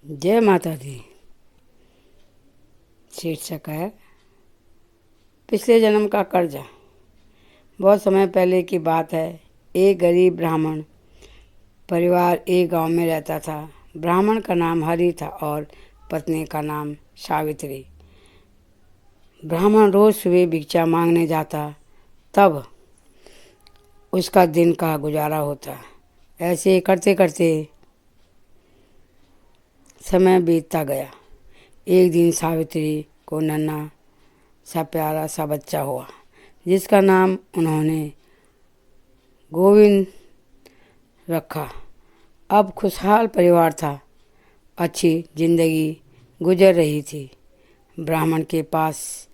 जय माता दी। शीर्षक है पिछले जन्म का कर्जा। बहुत समय पहले की बात है। एक गरीब ब्राह्मण परिवार एक गांव में रहता था। ब्राह्मण का नाम हरि था और पत्नी का नाम सावित्री। ब्राह्मण रोज सुबह भिक्षा मांगने जाता, तब उसका दिन का गुजारा होता। ऐसे करते करते समय बीतता गया। एक दिन सावित्री को नन्हा सा प्यारा सा बच्चा हुआ, जिसका नाम उन्होंने गोविंद रखा। अब खुशहाल परिवार था, अच्छी जिंदगी गुजर रही थी। ब्राह्मण के पास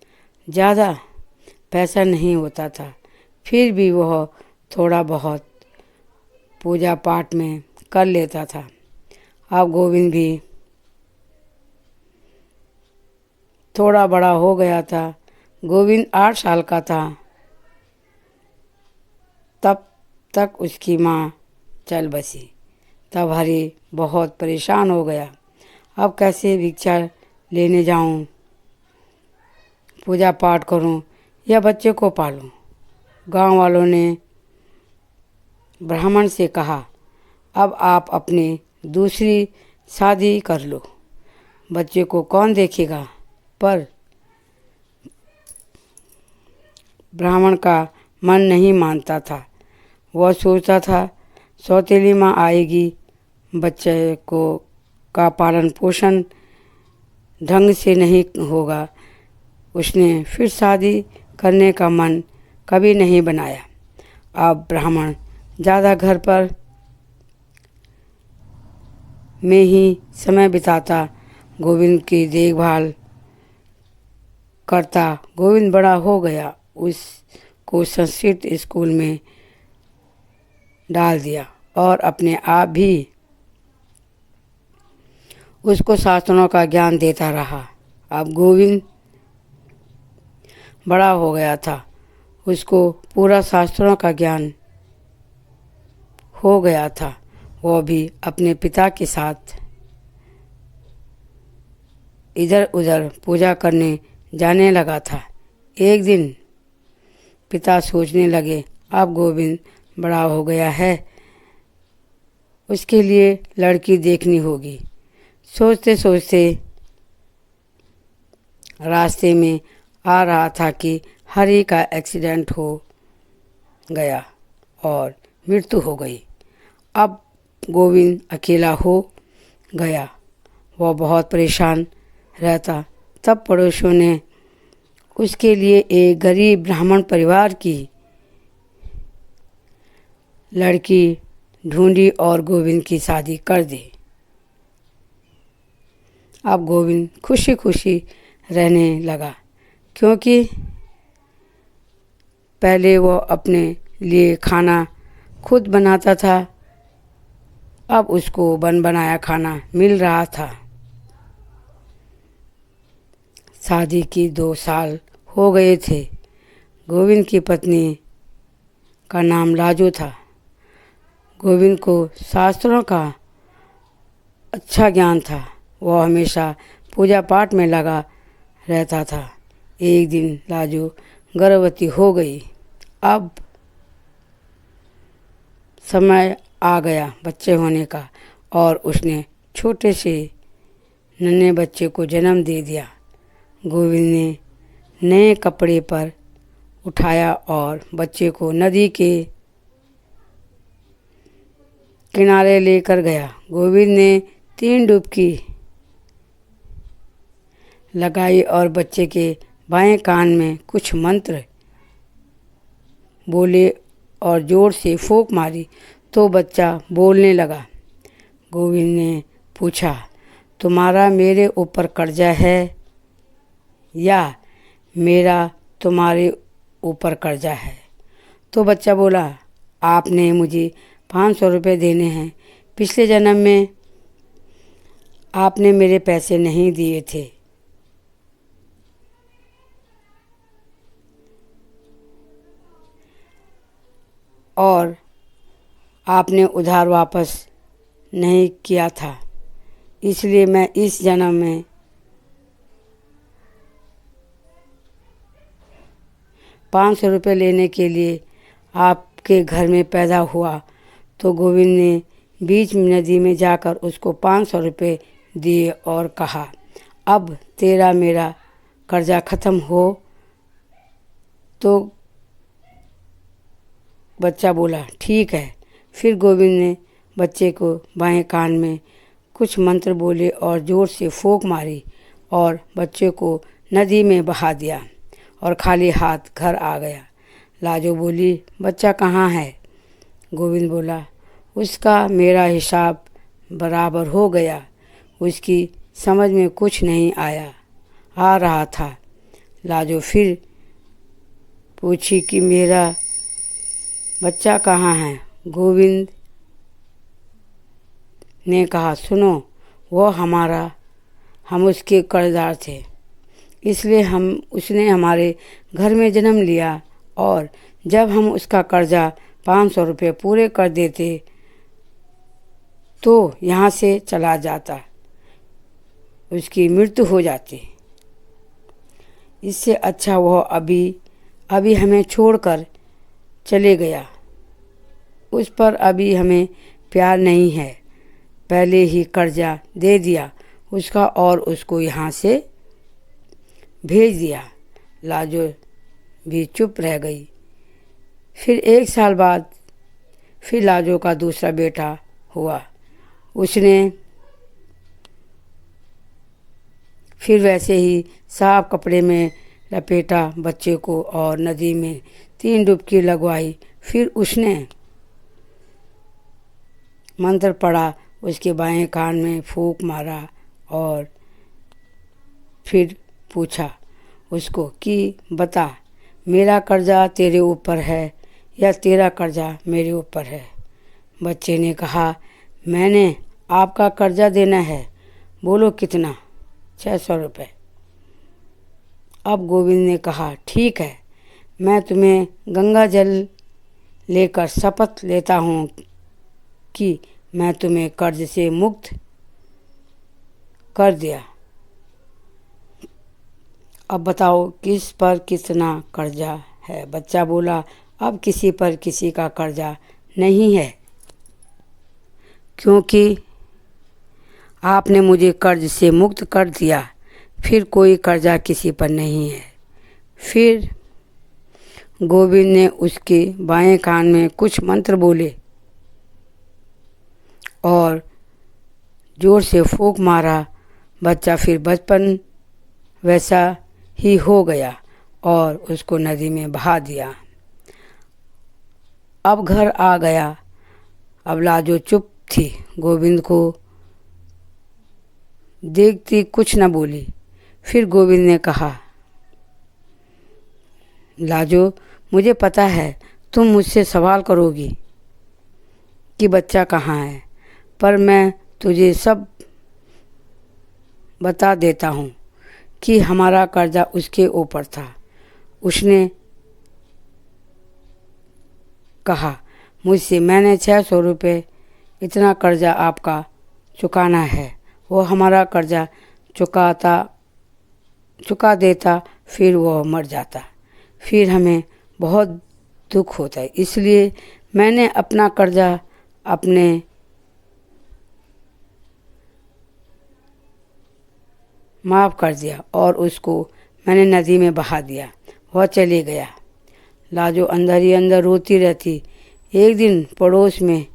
ज़्यादा पैसा नहीं होता था, फिर भी वह थोड़ा बहुत पूजा पाठ में कर लेता था। अब गोविंद भी थोड़ा बड़ा हो गया था। गोविंद 8 साल का था तब तक उसकी माँ चल बसी। तब हरि बहुत परेशान हो गया। अब कैसे भिक्षा लेने जाऊं, पूजा पाठ करूं या बच्चे को पालूं। गांव वालों ने ब्राह्मण से कहा, अब आप अपनी दूसरी शादी कर लो, बच्चे को कौन देखेगा। पर ब्राह्मण का मन नहीं मानता था। वह सोचता था, सौतेली माँ आएगी, बच्चे को का पालन पोषण ढंग से नहीं होगा। उसने फिर शादी करने का मन कभी नहीं बनाया। अब ब्राह्मण ज़्यादा घर पर में ही समय बिताता, गोविंद की देखभाल करता। गोविंद बड़ा हो गया, उसको संस्कृत स्कूल में डाल दिया और अपने आप भी उसको शास्त्रों का ज्ञान देता रहा। अब गोविंद बड़ा हो गया था, उसको पूरा शास्त्रों का ज्ञान हो गया था। वह भी अपने पिता के साथ इधर उधर पूजा करने जाने लगा था। एक दिन पिता सोचने लगे, अब गोविंद बड़ा हो गया है, उसके लिए लड़की देखनी होगी। सोचते सोचते रास्ते में आ रहा था कि हरि का एक्सीडेंट हो गया और मृत्यु हो गई। अब गोविंद अकेला हो गया, वह बहुत परेशान रहता। तब पड़ोसियों ने उसके लिए एक गरीब ब्राह्मण परिवार की लड़की ढूंढी और गोविंद की शादी कर दी। अब गोविंद खुशी खुशी रहने लगा, क्योंकि पहले वह अपने लिए खाना खुद बनाता था, अब उसको बन बनाया खाना मिल रहा था। शादी की 2 साल हो गए थे। गोविंद की पत्नी का नाम लाजो था। गोविंद को शास्त्रों का अच्छा ज्ञान था, वह हमेशा पूजा पाठ में लगा रहता था। एक दिन लाजो गर्भवती हो गई। अब समय आ गया बच्चे होने का और उसने छोटे से नन्हे बच्चे को जन्म दे दिया। गोविंद ने नए कपड़े पर उठाया और बच्चे को नदी के किनारे लेकर गया। गोविंद ने 3 डुबकी लगाई और बच्चे के बाएं कान में कुछ मंत्र बोले और जोर से फूंक मारी तो बच्चा बोलने लगा। गोविंद ने पूछा, तुम्हारा मेरे ऊपर कर्जा है या मेरा तुम्हारे ऊपर कर्जा है। तो बच्चा बोला, आपने मुझे 500 रुपये देने हैं, पिछले जन्म में आपने मेरे पैसे नहीं दिए थे। और आपने उधार वापस नहीं किया था, इसलिए मैं इस जन्म में 500 रुपये लेने के लिए आपके घर में पैदा हुआ। तो गोविंद ने बीच नदी में जाकर उसको 500 रुपये दिए और कहा, अब तेरा मेरा कर्जा ख़त्म हो। तो बच्चा बोला, ठीक है। फिर गोविंद ने बच्चे को बाएं कान में कुछ मंत्र बोले और ज़ोर से फूंक मारी और बच्चे को नदी में बहा दिया और खाली हाथ घर आ गया। लाजो बोली, बच्चा कहाँ है? गोविंद बोला, उसका मेरा हिसाब बराबर हो गया। उसकी समझ में कुछ नहीं आ रहा था। लाजो फिर पूछी कि मेरा बच्चा कहाँ है? गोविंद ने कहा, सुनो, वो हम उसके कर्जदार थे, इसलिए उसने हमारे घर में जन्म लिया और जब हम उसका कर्जा 500 रुपये पूरे कर देते तो यहाँ से चला जाता, उसकी मृत्यु हो जाती। इससे अच्छा वह अभी हमें छोड़कर चले गया। उस पर अभी हमें प्यार नहीं है, पहले ही कर्जा दे दिया उसका और उसको यहाँ से भेज दिया। लाजो भी चुप रह गई। फिर 1 साल बाद फिर लाजो का दूसरा बेटा हुआ। उसने फिर वैसे ही साफ कपड़े में लपेटा बच्चे को और नदी में 3 डुबकी लगवाई। फिर उसने मंत्र पढ़ा, उसके बाएं कान में फूंक मारा और फिर पूछा उसको कि बता, मेरा कर्जा तेरे ऊपर है या तेरा कर्जा मेरे ऊपर है? बच्चे ने कहा, मैंने आपका कर्जा देना है। बोलो कितना? 600 रुपये। अब गोविंद ने कहा, ठीक है, मैं तुम्हें गंगा जल लेकर शपथ लेता हूँ कि मैं तुम्हें कर्ज से मुक्त कर दिया। अब बताओ किस पर कितना कर्जा है? बच्चा बोला, अब किसी पर किसी का कर्जा नहीं है, क्योंकि आपने मुझे कर्ज से मुक्त कर दिया। फिर कोई कर्जा किसी पर नहीं है। फिर गोविंद ने उसके बाएं कान में कुछ मंत्र बोले और जोर से फूंक मारा। बच्चा फिर बचपन वैसा ही हो गया और उसको नदी में बहा दिया। अब घर आ गया। अब लाजो चुप थी, गोविंद को देखती कुछ न बोली। फिर गोविंद ने कहा, लाजो, मुझे पता है तुम मुझसे सवाल करोगी कि बच्चा कहाँ है, पर मैं तुझे सब बता देता हूँ कि हमारा कर्जा उसके ऊपर था। उसने कहा मुझसे, मैंने 600 रुपये इतना कर्जा आपका चुकाना है। वो हमारा कर्जा चुका देता, फिर वो मर जाता, फिर हमें बहुत दुख होता है। इसलिए मैंने अपना कर्जा अपने माफ़ कर दिया और उसको मैंने नदी में बहा दिया। वह चले गया। लाजो अंदर ही अंदर रोती रहती। एक दिन पड़ोस में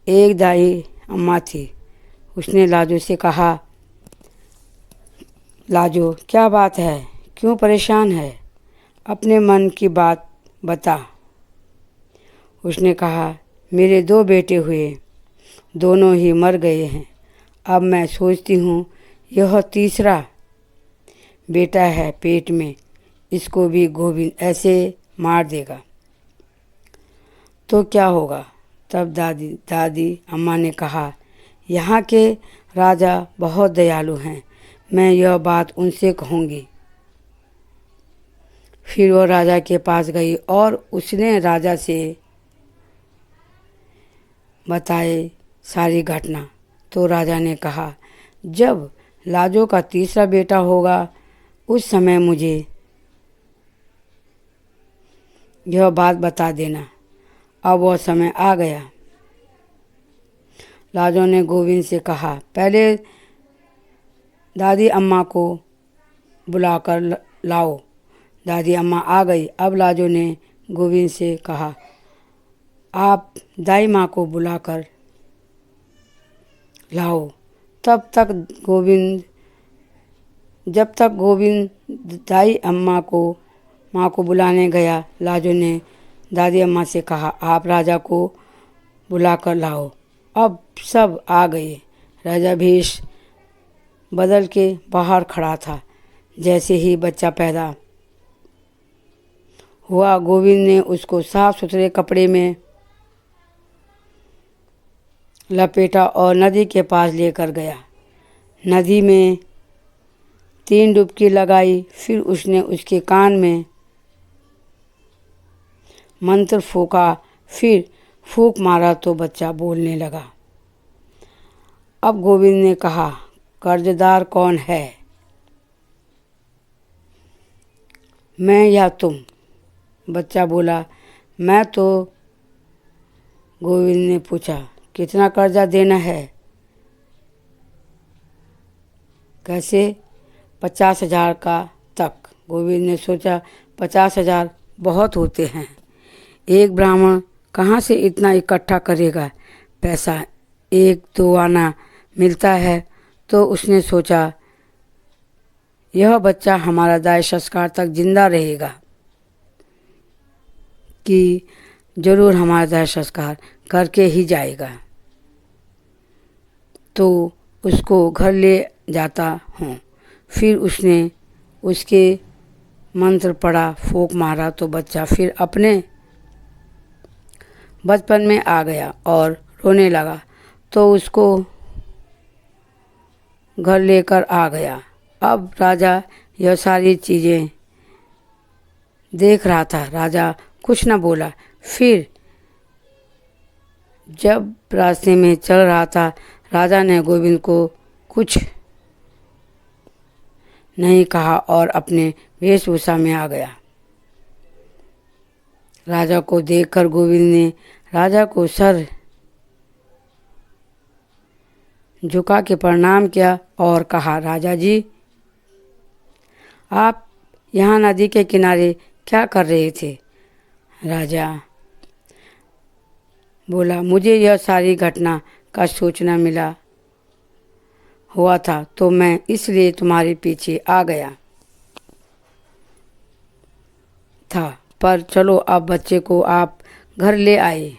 एक दाई अम्मा थी। उसने लाजो से कहा, लाजो, क्या बात है, क्यों परेशान है? अपने मन की बात बता। उसने कहा, मेरे 2 बेटे हुए, दोनों ही मर गए हैं। अब मैं सोचती हूँ यह तीसरा बेटा है पेट में, इसको भी गोविंद ऐसे मार देगा तो क्या होगा? तब दादी अम्मा ने कहा, यहाँ के राजा बहुत दयालु हैं, मैं यह बात उनसे कहूँगी। फिर वो राजा के पास गई और उसने राजा से बताए सारी घटना। तो राजा ने कहा, जब लाजो का तीसरा बेटा होगा उस समय मुझे यह बात बता देना। अब वह समय आ गया। लाजो ने गोविंद से कहा, पहले दादी अम्मा को बुलाकर लाओ। दादी अम्मा आ गई। अब लाजो ने गोविंद से कहा, आप दाई माँ को बुलाकर लाओ। जब तक गोविंद दाई माँ को बुलाने गया, लाजो ने दादी अम्मा से कहा, आप राजा को बुलाकर लाओ। अब सब आ गए। राजा भेष बदल के बाहर खड़ा था। जैसे ही बच्चा पैदा हुआ, गोविंद ने उसको साफ सुथरे कपड़े में लपेटा और नदी के पास लेकर गया। नदी में 3 डुबकी लगाई। फिर उसने उसके कान में मंत्र फूंका। फिर फूंक मारा तो बच्चा बोलने लगा। अब गोविंद ने कहा, कर्जदार कौन है, मैं या तुम? बच्चा बोला, मैं तो। गोविंद ने पूछा, कितना कर्जा देना है? कैसे? 50,000 का तक। गोविंद ने सोचा, 50,000 बहुत होते हैं। एक ब्राह्मण कहाँ से इतना इकट्ठा करेगा पैसा? 1-2 आना मिलता है। तो उसने सोचा, यह बच्चा हमारा दाह संस्कार तक जिंदा रहेगा कि जरूर हमारा दाह संस्कार करके ही जाएगा, तो उसको घर ले जाता हूँ। फिर उसने उसके मंत्र पढ़ा, फूंक मारा तो बच्चा फिर अपने बचपन में आ गया और रोने लगा। तो उसको घर लेकर आ गया। अब राजा यह सारी चीज़ें देख रहा था। राजा कुछ न बोला। फिर जब रास्ते में चल रहा था, राजा ने गोविंद को कुछ नहीं कहा और अपने वेशभूषा में आ गया। राजा को देखकर गोविंद ने राजा को सर झुका के प्रणाम किया और कहा, राजा जी, आप यहाँ नदी के किनारे क्या कर रहे थे? राजा बोला, मुझे यह सारी घटना का सूचना मिला हुआ था, तो मैं इसलिए तुम्हारे पीछे आ गया था। पर चलो, अब बच्चे को आप घर ले आए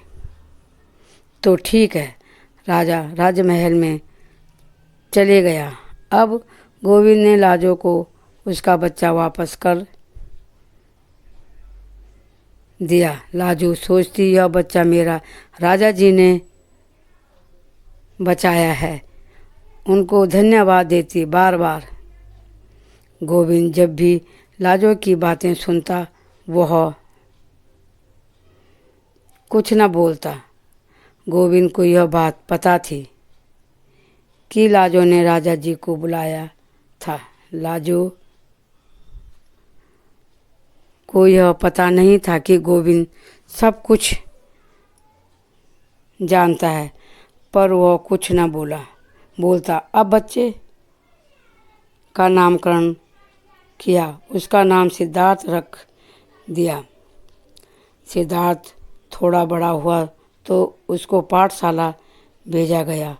तो ठीक है। राजा राजमहल में चले गया। अब गोविंद ने लाजो को उसका बच्चा वापस कर दिया। लाजो सोचती, यह बच्चा मेरा राजा जी ने बचाया है। उनको धन्यवाद देती बार बार। गोविंद जब भी लाजो की बातें सुनता, वह कुछ न बोलता। गोविंद को यह बात पता थी कि लाजो ने राजा जी को बुलाया था। लाजो को यह पता नहीं था कि गोविंद सब कुछ जानता है, पर वह कुछ न बोलता। अब बच्चे का नामकरण किया। उसका नाम सिद्धार्थ रख दिया। सिद्धार्थ थोड़ा बड़ा हुआ तो उसको पाठशाला भेजा गया।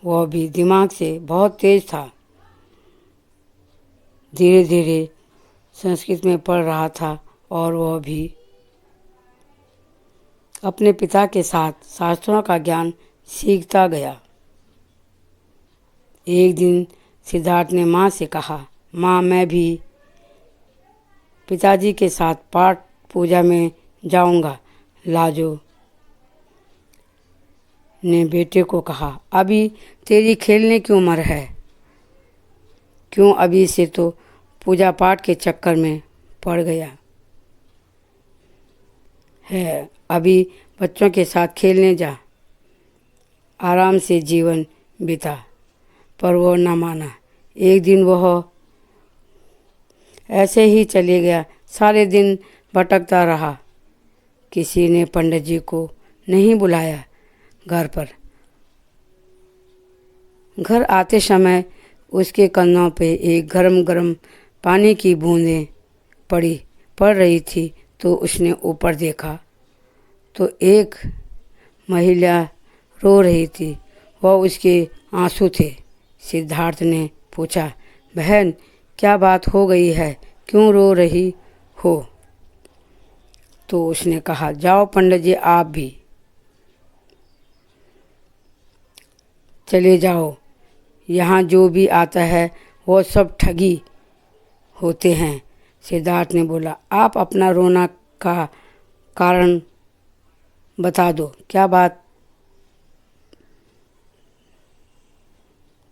वह भी दिमाग से बहुत तेज था। धीरे धीरे संस्कृत में पढ़ रहा था और वह भी अपने पिता के साथ शास्त्रों का ज्ञान सीखता गया। एक दिन सिद्धार्थ ने माँ से कहा, माँ, मैं भी पिताजी के साथ पाठ पूजा में जाऊंगा। लाजो ने बेटे को कहा, अभी तेरी खेलने की उम्र है, क्यों अभी से तो पूजा पाठ के चक्कर में पड़ गया है। अभी बच्चों के साथ खेलने जा, आराम से जीवन बिता। पर वह न माना। एक दिन वह ऐसे ही चले गया। सारे दिन भटकता रहा। किसी ने पंडित जी को नहीं बुलाया घर पर। घर आते समय उसके कंधों पे एक गरम गरम पानी की बूंदें पड़ रही थी। तो उसने ऊपर देखा तो एक महिला रो रही थी। वह उसके आंसू थे। सिद्धार्थ ने पूछा, बहन क्या बात हो गई है, क्यों रो रही हो? तो उसने कहा, जाओ पंडित जी आप भी चले जाओ। यहाँ जो भी आता है वो सब ठगी होते हैं। सिद्धार्थ ने बोला, आप अपना रोना का कारण बता दो।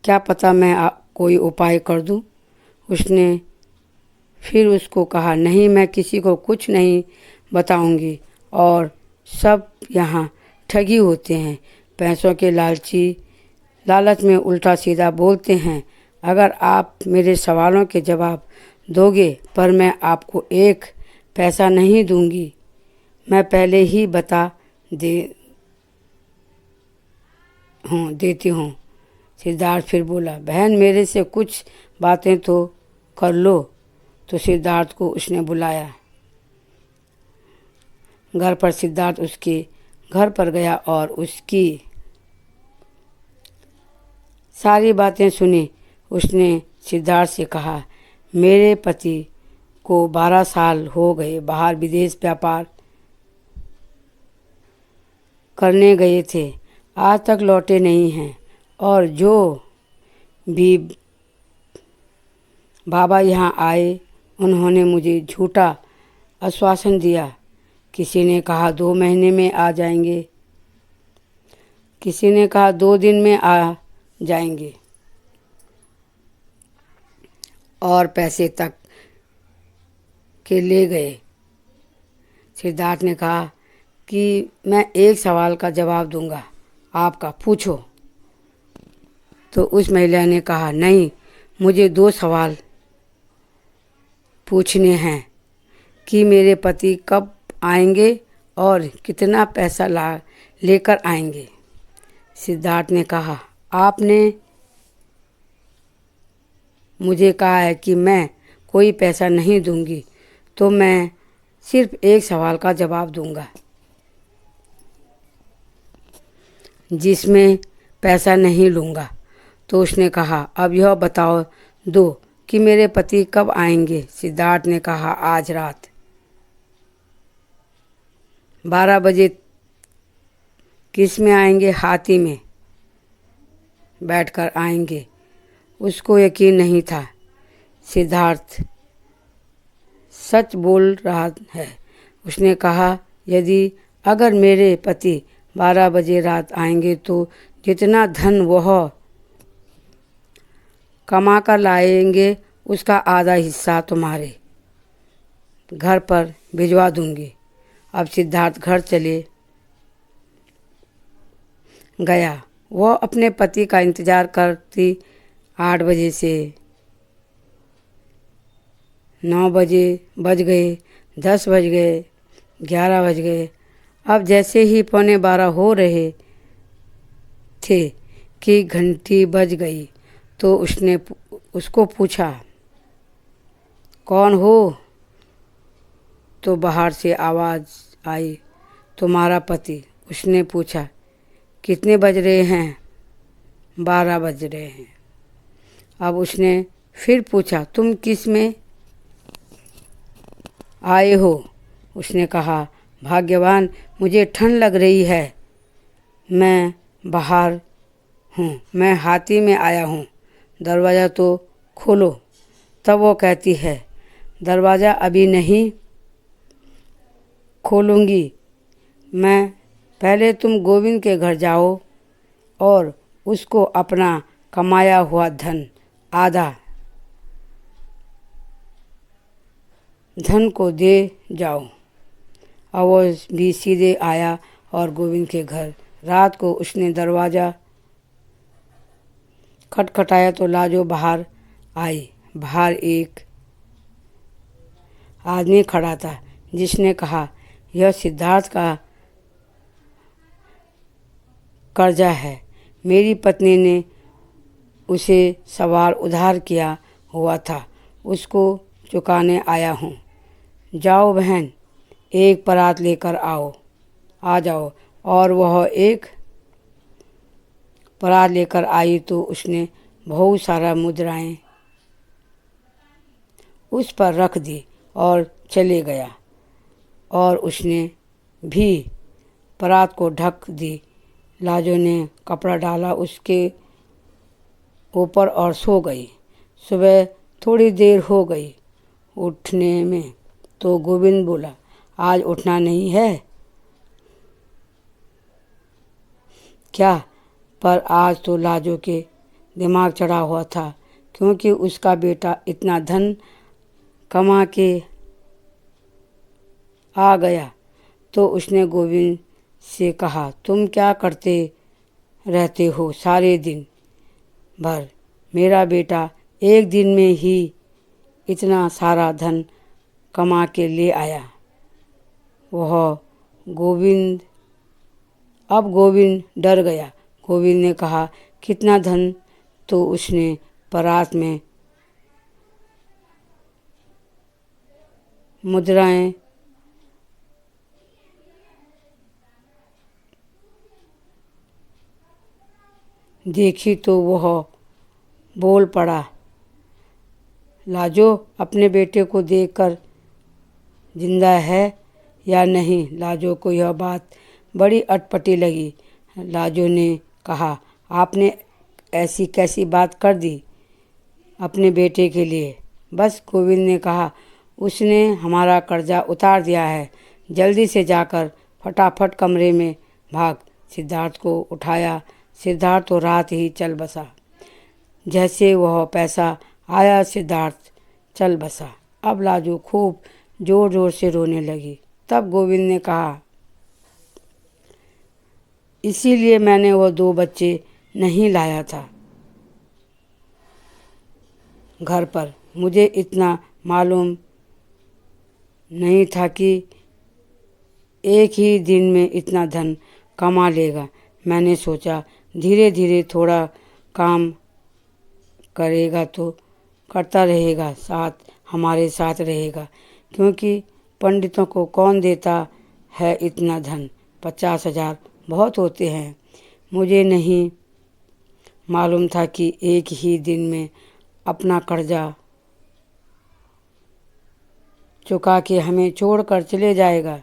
क्या पता मैं कोई उपाय कर दूं। उसने फिर उसको कहा, नहीं मैं किसी को कुछ नहीं बताऊंगी। और सब यहाँ ठगी होते हैं। पैसों के लालच में उल्टा सीधा बोलते हैं। अगर आप मेरे सवालों के जवाब दोगे पर मैं आपको एक पैसा नहीं दूंगी। मैं पहले ही बता देती हूँ। सिद्धार्थ फिर बोला, बहन मेरे से कुछ बातें तो कर लो। तो सिद्धार्थ को उसने बुलाया घर पर। सिद्धार्थ उसके घर पर गया और उसकी सारी बातें सुनी। उसने सिद्धार्थ से कहा, मेरे पति को 12 साल हो गए बाहर विदेश व्यापार करने गए थे, आज तक लौटे नहीं हैं। और जो भी बाबा यहाँ आए उन्होंने मुझे झूठा आश्वासन दिया। किसी ने कहा 2 महीने में आ जाएंगे, किसी ने कहा 2 दिन में आ जाएंगे, और पैसे तक के ले गए। सिद्धार्थ ने कहा कि मैं एक सवाल का जवाब दूंगा, आपका पूछो। तो उस महिला ने कहा, नहीं मुझे 2 सवाल पूछने हैं कि मेरे पति कब आएंगे और कितना पैसा लेकर आएंगे। सिद्धार्थ ने कहा, आपने मुझे कहा है कि मैं कोई पैसा नहीं दूंगी, तो मैं सिर्फ एक सवाल का जवाब दूंगा जिसमें पैसा नहीं लूँगा। तो उसने कहा, अब यह बताओ दो कि मेरे पति कब आएंगे। सिद्धार्थ ने कहा, आज रात 12 बजे। किस में आएंगे? हाथी में बैठकर आएंगे। उसको यकीन नहीं था सिद्धार्थ सच बोल रहा है। उसने कहा, अगर मेरे पति 12 बजे रात आएंगे तो जितना धन वह कमा कर लाएंगे उसका आधा हिस्सा तुम्हारे घर पर भिजवा दूंगी। अब सिद्धार्थ घर चले गया। वह अपने पति का इंतज़ार करती 8 बजे से 9 बजे बज गए, 10 बज गए, 11 बज गए। अब जैसे ही 11:15 हो रहे थे कि घंटी बज गई तो उसने उसको पूछा, कौन हो? तो बाहर से आवाज़ आई, तुम्हारा पति। उसने पूछा, कितने बज रहे हैं? 12 बज रहे हैं। अब उसने फिर पूछा, तुम किस में आए हो? उसने कहा, भाग्यवान, मुझे ठंड लग रही है, मैं बाहर हूँ, मैं हाथी में आया हूँ, दरवाज़ा तो खोलो। तब वो कहती है, दरवाज़ा अभी नहीं खोलूँगी, मैं पहले तुम गोविंद के घर जाओ और उसको अपना कमाया हुआ धन आधा धन को दे जाओ। अब वो भी सीधे आया और गोविंद के घर। रात को उसने दरवाज़ा खटखटाया तो लाजो बाहर आई। बाहर एक आदमी खड़ा था जिसने कहा, यह सिद्धार्थ का कर्जा है। मेरी पत्नी ने उसे सवार उधार किया हुआ था, उसको चुकाने आया हूँ। जाओ बहन, एक परात लेकर आ जाओ। और वह एक परात लेकर आई तो उसने बहुत सारा मुद्राएं उस पर रख दी और चले गया। और उसने भी परात को ढक दी। लाजो ने कपड़ा डाला उसके ऊपर और सो गई। सुबह थोड़ी देर हो गई उठने में तो गोविंद बोला, आज उठना नहीं है क्या? पर आज तो लाजो के दिमाग चढ़ा हुआ था, क्योंकि उसका बेटा इतना धन कमा के आ गया। तो उसने गोविंद से कहा, तुम क्या करते रहते हो सारे दिन भर? मेरा बेटा एक दिन में ही इतना सारा धन कमा के ले आया। अब गोविंद डर गया। गोविंद ने कहा, कितना धन? तो उसने परात में मुद्राएं देखी तो वह बोल पड़ा, लाजो अपने बेटे को देखकर जिंदा है या नहीं? लाजो को यह बात बड़ी अटपटी लगी। लाजो ने कहा, आपने ऐसी कैसी बात कर दी अपने बेटे के लिए? बस गोविंद ने कहा, उसने हमारा कर्जा उतार दिया है। जल्दी से जाकर फटाफट कमरे में भाग। सिद्धार्थ को उठाया। सिद्धार्थ तो रात ही चल बसा। जैसे वह पैसा आया सिद्धार्थ चल बसा। अब लाजो खूब जोर जोर से रोने लगी। तब गोविंद ने कहा, इसीलिए मैंने वो 2 बच्चे नहीं लाया था घर पर। मुझे इतना मालूम नहीं था कि एक ही दिन में इतना धन कमा लेगा। मैंने सोचा धीरे धीरे थोड़ा काम करेगा तो करता रहेगा, हमारे साथ रहेगा, क्योंकि पंडितों को कौन देता है इतना धन? 50,000 बहुत होते हैं। मुझे नहीं मालूम था कि एक ही दिन में अपना कर्जा चुका के हमें छोड़कर चले जाएगा।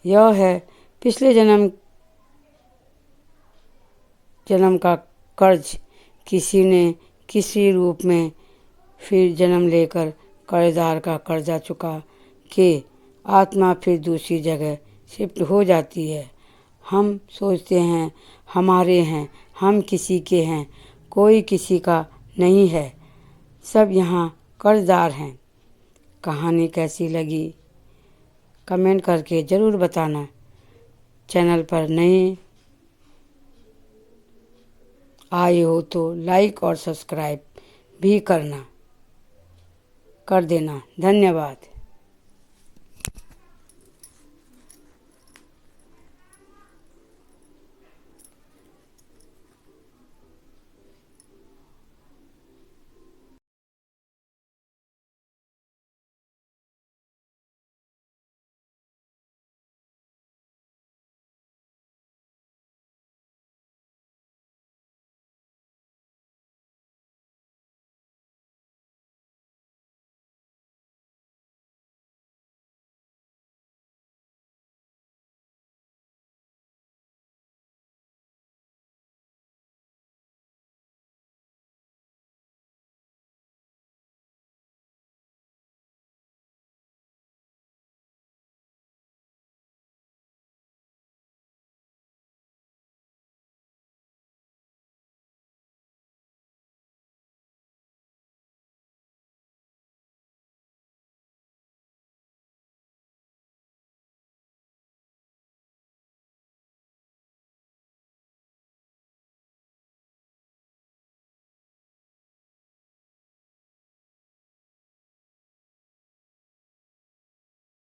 यह है पिछले जन्म का कर्ज। किसी ने किसी रूप में फिर जन्म लेकर कर्जदार का कर्जा चुका के आत्मा फिर दूसरी जगह शिफ्ट हो जाती है। हम सोचते हैं हमारे हैं, हम किसी के हैं, कोई किसी का नहीं है, सब यहाँ कर्जदार हैं। कहानी कैसी लगी कमेंट करके ज़रूर बताना। चैनल पर नए आए हो तो लाइक और सब्सक्राइब भी कर देना। धन्यवाद।